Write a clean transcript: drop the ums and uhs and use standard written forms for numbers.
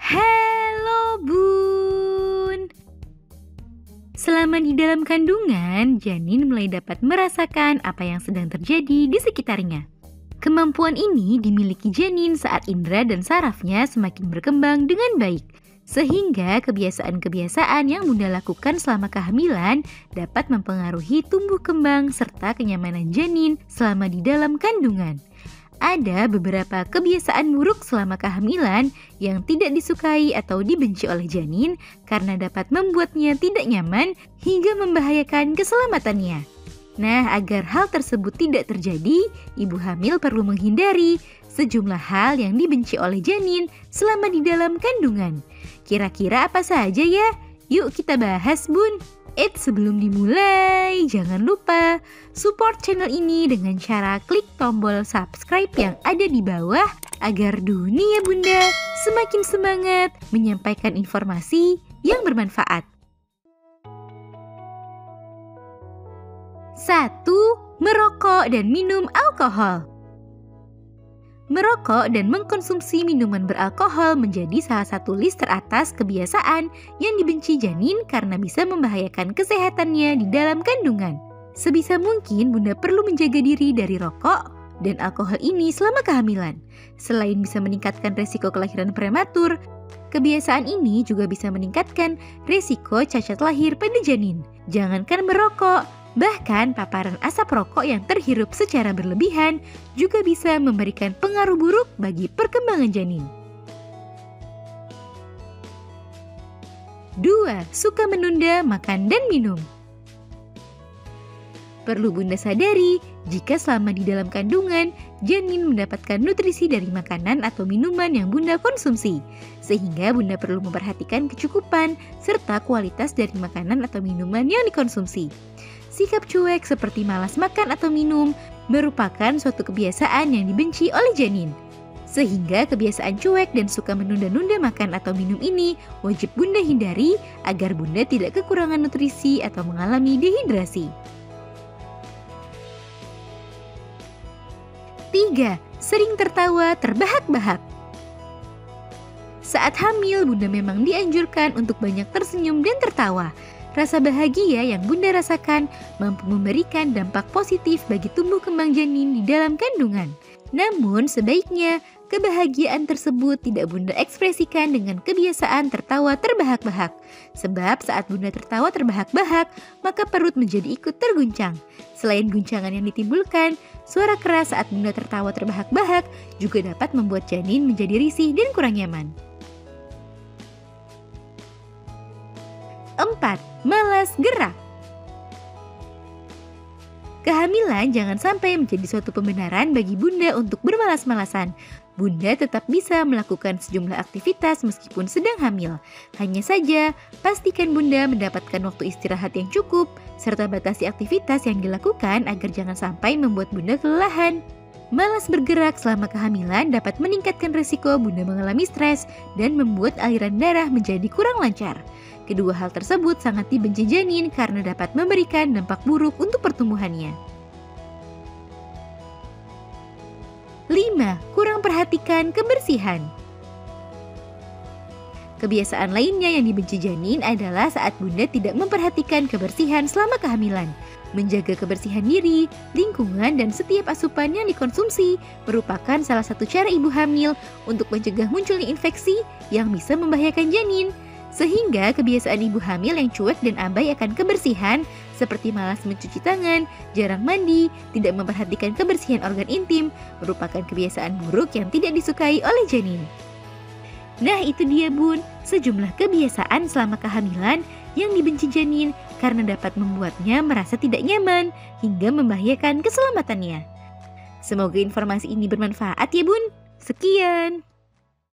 Halo Bun. Selama di dalam kandungan, janin mulai dapat merasakan apa yang sedang terjadi di sekitarnya. Kemampuan ini dimiliki janin saat indera dan sarafnya semakin berkembang dengan baik, sehingga kebiasaan-kebiasaan yang Bunda lakukan selama kehamilan dapat mempengaruhi tumbuh kembang serta kenyamanan janin selama di dalam kandungan. Ada beberapa kebiasaan buruk selama kehamilan yang tidak disukai atau dibenci oleh janin karena dapat membuatnya tidak nyaman hingga membahayakan keselamatannya. Nah, agar hal tersebut tidak terjadi, ibu hamil perlu menghindari sejumlah hal yang dibenci oleh janin selama di dalam kandungan. Kira-kira apa saja ya? Yuk kita bahas, Bun. Sebelum dimulai, jangan lupa support channel ini dengan cara klik tombol subscribe yang ada di bawah agar dunia Bunda semakin semangat menyampaikan informasi yang bermanfaat. 1. Merokok dan minum alkohol. Merokok dan mengkonsumsi minuman beralkohol menjadi salah satu list teratas kebiasaan yang dibenci janin karena bisa membahayakan kesehatannya di dalam kandungan. Sebisa mungkin Bunda perlu menjaga diri dari rokok dan alkohol ini selama kehamilan. Selain bisa meningkatkan resiko kelahiran prematur, kebiasaan ini juga bisa meningkatkan resiko cacat lahir pada janin. Jangankan merokok, bahkan paparan asap rokok yang terhirup secara berlebihan juga bisa memberikan pengaruh buruk bagi perkembangan janin. 2. Suka menunda makan dan minum. Perlu Bunda sadari, jika selama di dalam kandungan, janin mendapatkan nutrisi dari makanan atau minuman yang Bunda konsumsi, sehingga Bunda perlu memperhatikan kecukupan serta kualitas dari makanan atau minuman yang dikonsumsi. Sikap cuek seperti malas makan atau minum merupakan suatu kebiasaan yang dibenci oleh janin. Sehingga kebiasaan cuek dan suka menunda-nunda makan atau minum ini wajib Bunda hindari agar Bunda tidak kekurangan nutrisi atau mengalami dehidrasi. 3. Sering tertawa terbahak-bahak. Saat hamil, Bunda memang dianjurkan untuk banyak tersenyum dan tertawa. Rasa bahagia yang Bunda rasakan mampu memberikan dampak positif bagi tumbuh kembang janin di dalam kandungan. Namun sebaiknya kebahagiaan tersebut tidak Bunda ekspresikan dengan kebiasaan tertawa terbahak-bahak. Sebab saat Bunda tertawa terbahak-bahak, maka perut menjadi ikut terguncang. Selain guncangan yang ditimbulkan, suara keras saat Bunda tertawa terbahak-bahak juga dapat membuat janin menjadi risih dan kurang nyaman. 4. Malas gerak. Kehamilan jangan sampai menjadi suatu pembenaran bagi Bunda untuk bermalas-malasan. Bunda tetap bisa melakukan sejumlah aktivitas meskipun sedang hamil. Hanya saja, pastikan Bunda mendapatkan waktu istirahat yang cukup, serta batasi aktivitas yang dilakukan agar jangan sampai membuat Bunda kelelahan. Malas bergerak selama kehamilan dapat meningkatkan risiko Bunda mengalami stres dan membuat aliran darah menjadi kurang lancar. Kedua hal tersebut sangat dibenci janin karena dapat memberikan dampak buruk untuk pertumbuhannya. 5. Kurang perhatikan kebersihan. Kebiasaan lainnya yang dibenci janin adalah saat Bunda tidak memperhatikan kebersihan selama kehamilan. Menjaga kebersihan diri, lingkungan, dan setiap asupan yang dikonsumsi merupakan salah satu cara ibu hamil untuk mencegah munculnya infeksi yang bisa membahayakan janin. Sehingga kebiasaan ibu hamil yang cuek dan abai akan kebersihan seperti malas mencuci tangan, jarang mandi, tidak memperhatikan kebersihan organ intim merupakan kebiasaan buruk yang tidak disukai oleh janin. Nah itu dia Bun, sejumlah kebiasaan selama kehamilan yang dibenci janin karena dapat membuatnya merasa tidak nyaman hingga membahayakan keselamatannya. Semoga informasi ini bermanfaat ya Bun. Sekian.